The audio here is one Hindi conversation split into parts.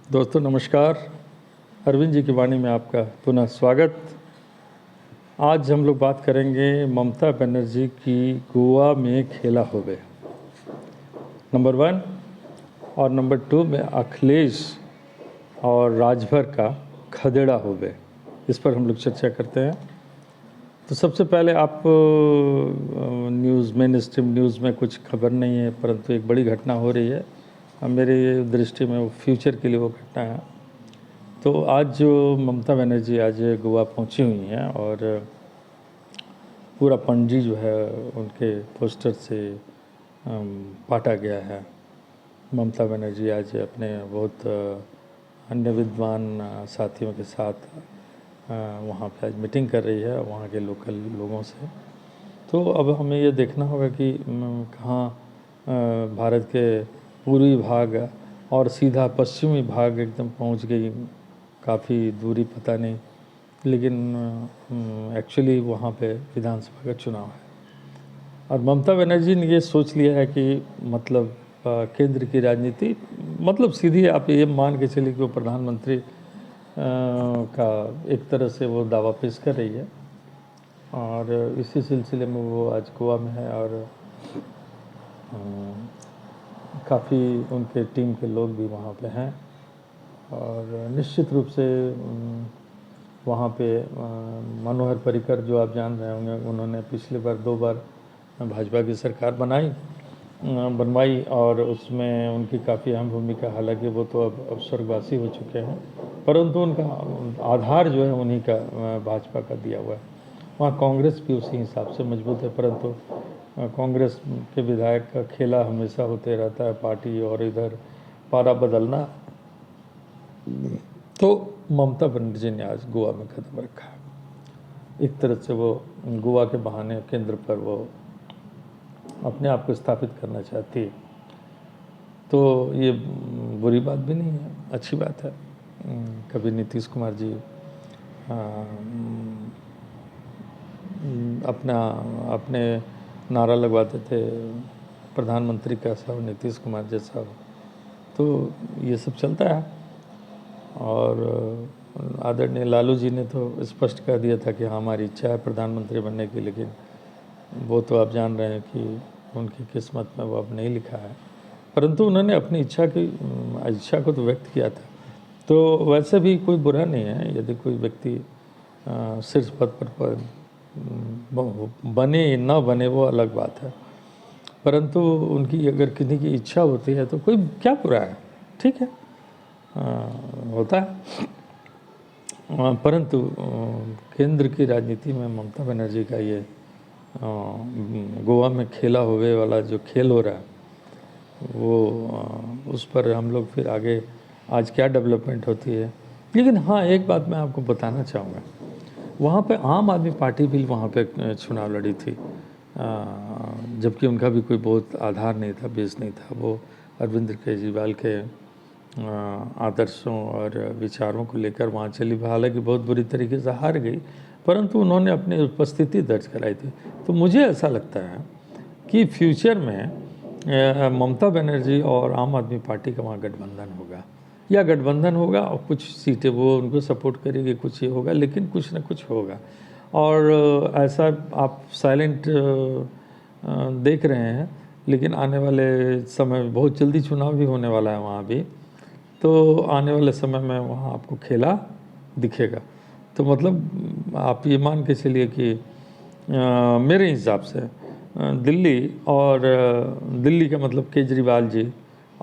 दोस्तों नमस्कार। अरविंद जी की वाणी में आपका पुनः स्वागत। आज हम लोग बात करेंगे ममता बनर्जी की गोवा में खेला होवे नंबर 1 और नंबर 2 में अखिलेश और राजभर का खदेड़ा होवे। इस पर हम लोग चर्चा करते हैं। तो सबसे पहले आप न्यूज़ मेन स्ट्रीम न्यूज़ में कुछ खबर नहीं है, परंतु एक बड़ी घटना हो रही है। मेरी दृष्टि में वो फ्यूचर के लिए वो घटना है। तो आज जो ममता बनर्जी आज गोवा पहुंची हुई हैं और पूरा पणजी जो है उनके पोस्टर से पाटा गया है। ममता बनर्जी आज अपने बहुत अन्य विद्वान साथियों के साथ वहाँ पे आज मीटिंग कर रही है वहाँ के लोकल लोगों से। तो अब हमें ये देखना होगा कि कहाँ भारत के पूर्वी भाग और सीधा पश्चिमी भाग एकदम पहुँच गई। काफ़ी दूरी पता नहीं, लेकिन एक्चुअली वहाँ पे विधानसभा का चुनाव है और ममता बनर्जी ने ये सोच लिया है कि मतलब केंद्र की राजनीति मतलब सीधी आप ये मान के चलिए कि वो प्रधानमंत्री का एक तरह से वो दावा पेश कर रही है और इसी सिलसिले में वो आज गोवा में है और काफ़ी उनके टीम के लोग भी वहाँ पे हैं और निश्चित रूप से वहाँ पे मनोहर पर्रिकर जो आप जान रहे होंगे, उन्होंने पिछली बार 2 बार भाजपा की सरकार बनवाई और उसमें उनकी काफ़ी अहम भूमिका। हालांकि वो तो अब स्वर्गवासी हो चुके हैं, परंतु उनका आधार जो है उन्हीं का भाजपा का दिया हुआ है। वहाँ कांग्रेस भी उसी हिसाब से मजबूत है, परंतु कांग्रेस के विधायक का खेला हमेशा होते रहता है, पार्टी और इधर पारा बदलना। तो ममता बनर्जी ने आज गोवा में कदम रखा। एक तरह से वो गोवा के बहाने केंद्र पर वो अपने आप को स्थापित करना चाहती है। तो ये बुरी बात भी नहीं है, अच्छी बात है। कभी नीतीश कुमार जी अपने नारा लगवाते थे प्रधानमंत्री कैसा हो, नीतीश कुमार जैसा हो। तो ये सब चलता है और आदरणीय लालू जी ने तो स्पष्ट कह दिया था कि हमारी इच्छा है प्रधानमंत्री बनने की, लेकिन वो तो आप जान रहे हैं कि उनकी किस्मत में वो अब नहीं लिखा है, परंतु उन्होंने अपनी इच्छा को तो व्यक्त किया था। तो वैसे भी कोई बुरा नहीं है यदि कोई व्यक्ति शीर्ष पद पर बने न बने वो अलग बात है, परंतु उनकी अगर किसी की इच्छा होती है तो कोई क्या बुरा है, ठीक है, होता है। परंतु केंद्र की राजनीति में ममता बनर्जी का ये गोवा में खेला हुए वाला जो खेल हो रहा है वो उस पर हम लोग फिर आगे आज क्या डेवलपमेंट होती है। लेकिन हाँ, एक बात मैं आपको बताना चाहूँगा, वहाँ पे आम आदमी पार्टी भी वहाँ पे चुनाव लड़ी थी, जबकि उनका भी कोई बहुत आधार नहीं था, बेस नहीं था। वो अरविंद केजरीवाल के आदर्शों और विचारों को लेकर वहाँ चली, हालांकि बहुत बुरी तरीके से हार गई, परंतु उन्होंने अपनी उपस्थिति दर्ज कराई थी। तो मुझे ऐसा लगता है कि फ्यूचर में ममता बनर्जी और आम आदमी पार्टी का वहाँ गठबंधन होगा और कुछ सीटें वो उनको सपोर्ट करेगी, कुछ ये होगा, लेकिन कुछ ना कुछ होगा। और ऐसा आप साइलेंट देख रहे हैं, लेकिन आने वाले समय में बहुत जल्दी चुनाव भी होने वाला है वहाँ भी, तो आने वाले समय में वहाँ आपको खेला दिखेगा। तो मतलब आप ये मान के चलिए कि मेरे हिसाब से दिल्ली का मतलब केजरीवाल जी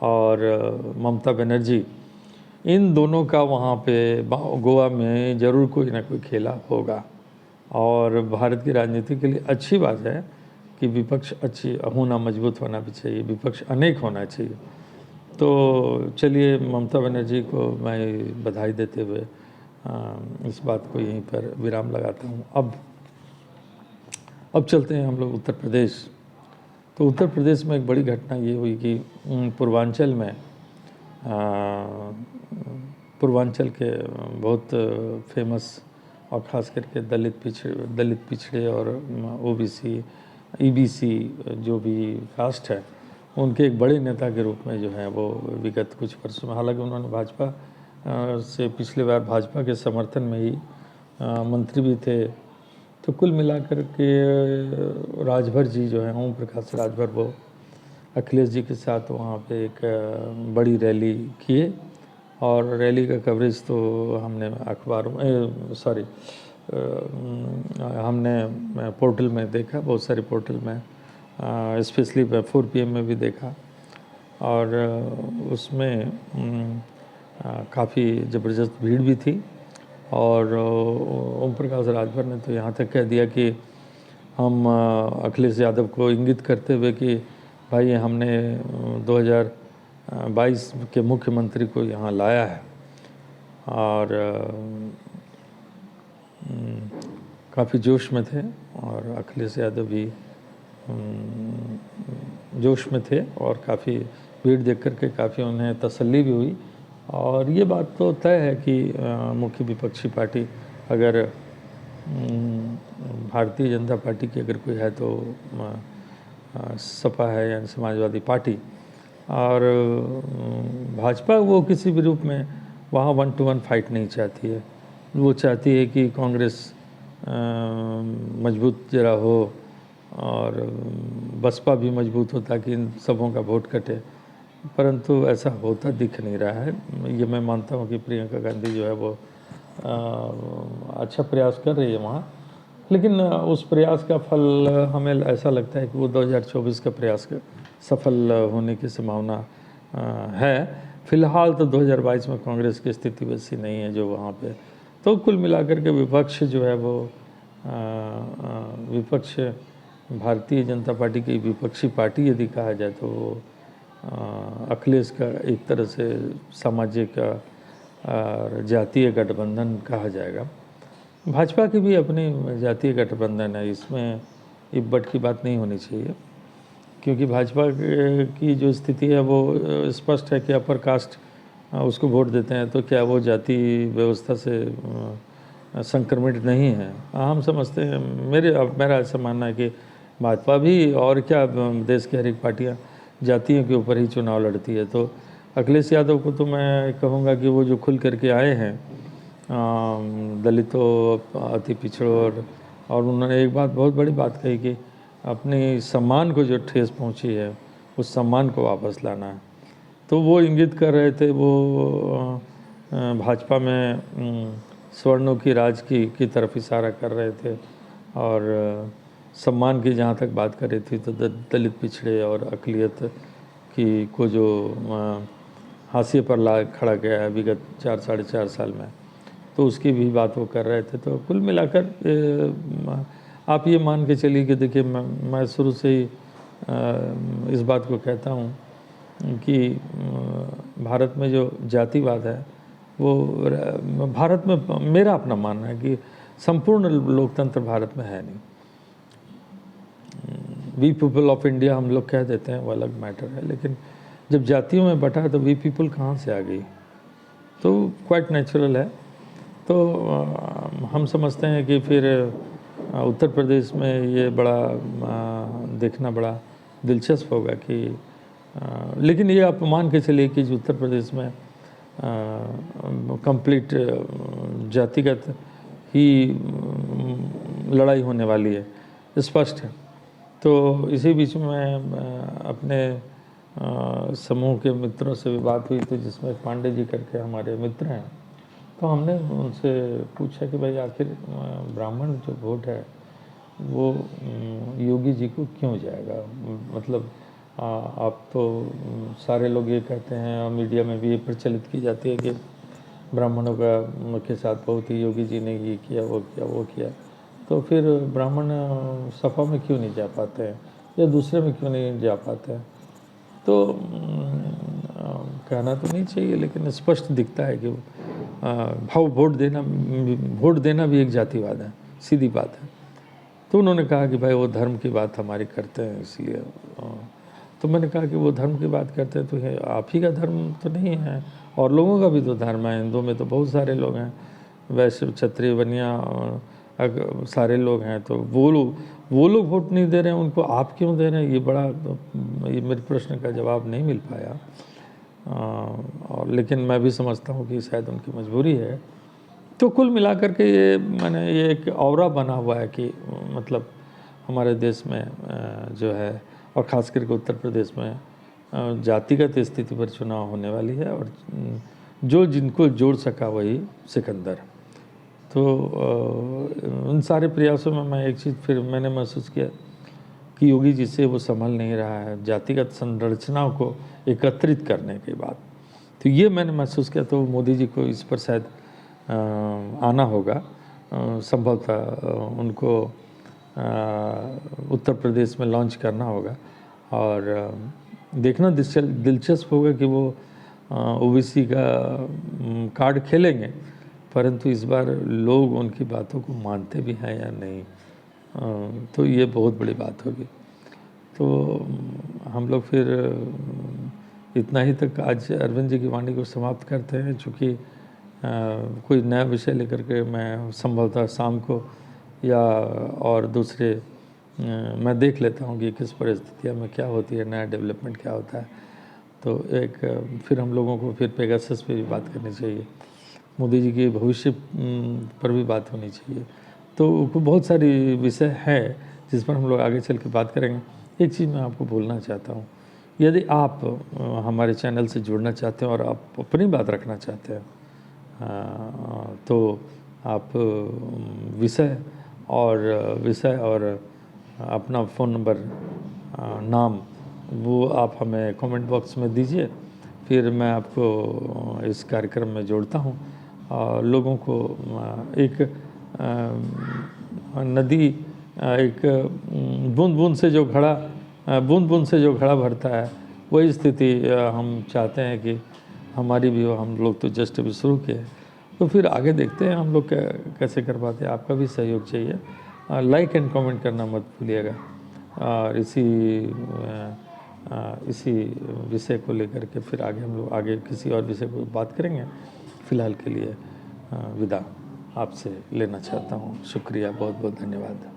और ममता बनर्जी, इन दोनों का वहाँ पे गोवा में ज़रूर कोई ना कोई खेला होगा। और भारत की राजनीति के लिए अच्छी बात है कि विपक्ष मजबूत होना भी चाहिए, विपक्ष अनेक होना चाहिए। तो चलिए, ममता बनर्जी को मैं बधाई देते हुए इस बात को यहीं पर विराम लगाता हूँ। अब चलते हैं हम लोग उत्तर प्रदेश। तो उत्तर प्रदेश में एक बड़ी घटना ये हुई कि पूर्वांचल के बहुत फेमस और ख़ास करके दलित पिछड़े और ओबीसी ईबीसी जो भी कास्ट है उनके एक बड़े नेता के रूप में जो है वो विगत कुछ वर्षों में, हालांकि उन्होंने भाजपा से पिछले बार भाजपा के समर्थन में ही मंत्री भी थे। तो कुल मिलाकर के राजभर जी जो हैं, ओम प्रकाश राजभर, वो अखिलेश जी के साथ वहाँ पे एक बड़ी रैली किए और रैली का कवरेज तो हमने अखबारों में हमने पोर्टल में देखा, बहुत सारे पोर्टल में, स्पेशली 4 PM में भी देखा और उसमें काफ़ी ज़बरदस्त भीड़ भी थी। और ओम प्रकाश राजभर ने तो यहाँ तक कह दिया कि हम अखिलेश यादव को इंगित करते हुए कि भाई हमने 2022 के मुख्यमंत्री को यहाँ लाया है। और काफ़ी जोश में थे और अखिलेश यादव भी जोश में थे और काफ़ी भीड़ देख कर के काफ़ी उन्हें तसल्ली भी हुई। और ये बात तो तय है कि मुख्य विपक्षी पार्टी अगर भारतीय जनता पार्टी की अगर कोई है तो सपा है, यानी समाजवादी पार्टी। और भाजपा वो किसी भी रूप में वहाँ 1 to 1 फाइट नहीं चाहती है। वो चाहती है कि कांग्रेस मजबूत जरा हो और बसपा भी मजबूत हो ताकि इन सबों का वोट कटे, परंतु ऐसा होता दिख नहीं रहा है। ये मैं मानता हूँ कि प्रियंका गांधी जो है वो अच्छा प्रयास कर रही है वहाँ, लेकिन उस प्रयास का फल हमें ऐसा लगता है कि वो 2024 का प्रयास सफल होने की संभावना है। फिलहाल तो 2022 में कांग्रेस की स्थिति वैसी नहीं है जो वहाँ पे। तो कुल मिलाकर के विपक्ष जो है वो विपक्ष भारतीय जनता पार्टी की विपक्षी पार्टी यदि कहा जाए तो वो अखिलेश का एक तरह से सामाजिक और जातीय गठबंधन कहा जाएगा। भाजपा की भी अपनी जातीय गठबंधन है, इसमें इब्बट की बात नहीं होनी चाहिए, क्योंकि भाजपा की जो स्थिति है वो स्पष्ट है कि अपर कास्ट उसको वोट देते हैं, तो क्या वो जाति व्यवस्था से संक्रमित नहीं है? हम समझते हैं, मेरा ऐसा मानना है कि भाजपा भी और क्या देश की हर एक पार्टियाँ जातियों के ऊपर ही चुनाव लड़ती है। तो अखिलेश यादव को तो मैं कहूँगा कि वो जो खुल करके आए हैं दलितों, अति पिछड़ों, और उन्होंने एक बात बहुत बड़ी बात कही कि अपने सम्मान को जो ठेस पहुंची है उस सम्मान को वापस लाना है। तो वो इंगित कर रहे थे, वो भाजपा में स्वर्णों की राज की तरफ इशारा कर रहे थे। और सम्मान की जहाँ तक बात कर रही थी तो दलित, पिछड़े और अक़लियत की को जो हाशिए पर ला खड़ा गया है विगत 4-4.5 साल में, तो उसकी भी बात वो कर रहे थे। तो कुल मिलाकर आप ये मान के चलिए कि देखिए मैं शुरू से ही इस बात को कहता हूँ कि भारत में जो जातिवाद है वो भारत में, मेरा अपना मानना है कि संपूर्ण लोकतंत्र भारत में है नहीं। वी पीपल ऑफ इंडिया हम लोग कह देते हैं, वो अलग मैटर है, लेकिन जब जातियों में बटा तो वी पीपल कहाँ से आ गई? तो क्वाइट नेचुरल है। तो हम समझते हैं कि फिर उत्तर प्रदेश में ये बड़ा देखना बड़ा दिलचस्प होगा कि लेकिन ये आप मान के चलिए कि उत्तर प्रदेश में कंप्लीट जातिगत ही लड़ाई होने वाली है, स्पष्ट है। तो इसी बीच में अपने समूह के मित्रों से भी बात हुई थी, जिसमें पांडे जी करके हमारे मित्र हैं। तो हमने उनसे पूछा कि भाई आखिर ब्राह्मण जो वोट है वो योगी जी को क्यों जाएगा? मतलब आप तो सारे लोग ये कहते हैं और मीडिया में भी ये प्रचलित की जाती है कि ब्राह्मणों का के साथ बहुत ही योगी जी ने ये किया, वो किया, वो किया। तो फिर ब्राह्मण सपा में क्यों नहीं जा पाते हैं या दूसरे में क्यों नहीं जा पाते हैं? तो कहना तो नहीं चाहिए, लेकिन स्पष्ट दिखता है कि वोट देना भी एक जातिवाद है, सीधी बात है। तो उन्होंने कहा कि भाई वो धर्म की बात हमारी करते हैं, इसलिए। तो मैंने कहा कि वो धर्म की बात करते हैं तो ये आप ही का धर्म तो नहीं है, और लोगों का भी तो धर्म है। हिंदुओं में तो बहुत सारे लोग हैं, वैश्य, क्षत्रिय, बनिया, अगर सारे लोग हैं तो वो लोग वोट नहीं दे रहे हैं, उनको आप क्यों दे रहे हैं? ये मेरे प्रश्न का जवाब नहीं मिल पाया। और लेकिन मैं भी समझता हूँ कि शायद उनकी मजबूरी है। तो कुल मिलाकर के ये एक औरा बना हुआ है कि मतलब हमारे देश में जो है, और ख़ास करके उत्तर प्रदेश में जातिगत स्थिति पर चुनाव होने वाली है, और जो जिनको जोड़ सका वही सिकंदर। तो उन सारे प्रयासों में मैं एक चीज़ फिर मैंने महसूस किया कि योगी जी से वो संभल नहीं रहा है जातिगत संरचनाओं को एकत्रित करने के बाद। तो ये मैंने महसूस किया, तो मोदी जी को इस पर शायद आना होगा। संभवतः उनको उत्तर प्रदेश में लॉन्च करना होगा, और देखना दिलचस्प होगा कि वो ओबीसी का कार्ड खेलेंगे, परंतु इस बार लोग उनकी बातों को मानते भी हैं या नहीं। तो ये बहुत बड़ी बात होगी। तो हम लोग फिर इतना ही तक आज अरविंद जी की वाणी को समाप्त करते हैं, चूँकि कोई नया विषय लेकर के मैं संभवतः शाम को या और दूसरे मैं देख लेता हूँ कि किस परिस्थितियों में क्या होती है, नया डेवलपमेंट क्या होता है। तो एक फिर हम लोगों को फिर पेगासस पे भी बात करनी चाहिए, मोदी जी के भविष्य पर भी बात होनी चाहिए। तो बहुत सारी विषय है जिस पर हम लोग आगे चल के बात करेंगे। एक चीज़ मैं आपको बोलना चाहता हूँ, यदि आप हमारे चैनल से जुड़ना चाहते हैं और आप अपनी बात रखना चाहते हैं, तो आप विषय और अपना फ़ोन नंबर, नाम, वो आप हमें कमेंट बॉक्स में दीजिए। फिर मैं आपको इस कार्यक्रम में जोड़ता हूँ और लोगों को एक नदी एक बूंद बूंद से जो घड़ा भरता है, वही स्थिति हम चाहते हैं कि हमारी भी हो। हम लोग तो जस्ट अभी शुरू किए, तो फिर आगे देखते हैं हम लोग कैसे कर पाते हैं। आपका भी सहयोग चाहिए। लाइक एंड कमेंट करना मत भूलिएगा, और इसी विषय को लेकर के फिर आगे हम लोग किसी और विषय को बात करेंगे। फ़िलहाल के लिए विदा आपसे लेना चाहता हूँ। शुक्रिया, बहुत बहुत धन्यवाद।